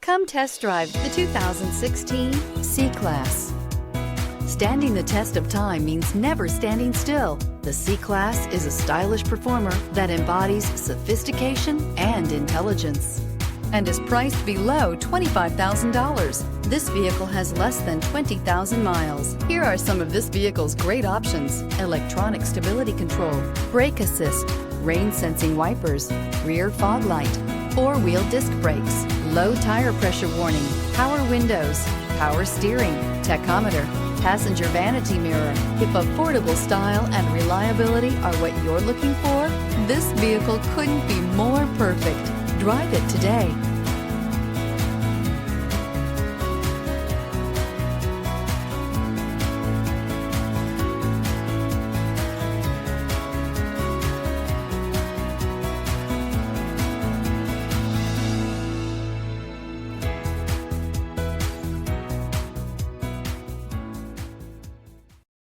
Come test drive the 2016 C-Class. Standing the test of time means never standing still. The C-Class is a stylish performer that embodies sophistication and intelligence and is priced below $25,000. This vehicle has less than 20,000 miles. Here are some of this vehicle's great options: electronic stability control, brake assist, rain sensing wipers, rear fog light, four-wheel disc brakes, low tire pressure warning, power windows, power steering, tachometer, passenger vanity mirror. If affordable style and reliability are what you're looking for, this vehicle couldn't be more perfect. Drive it today.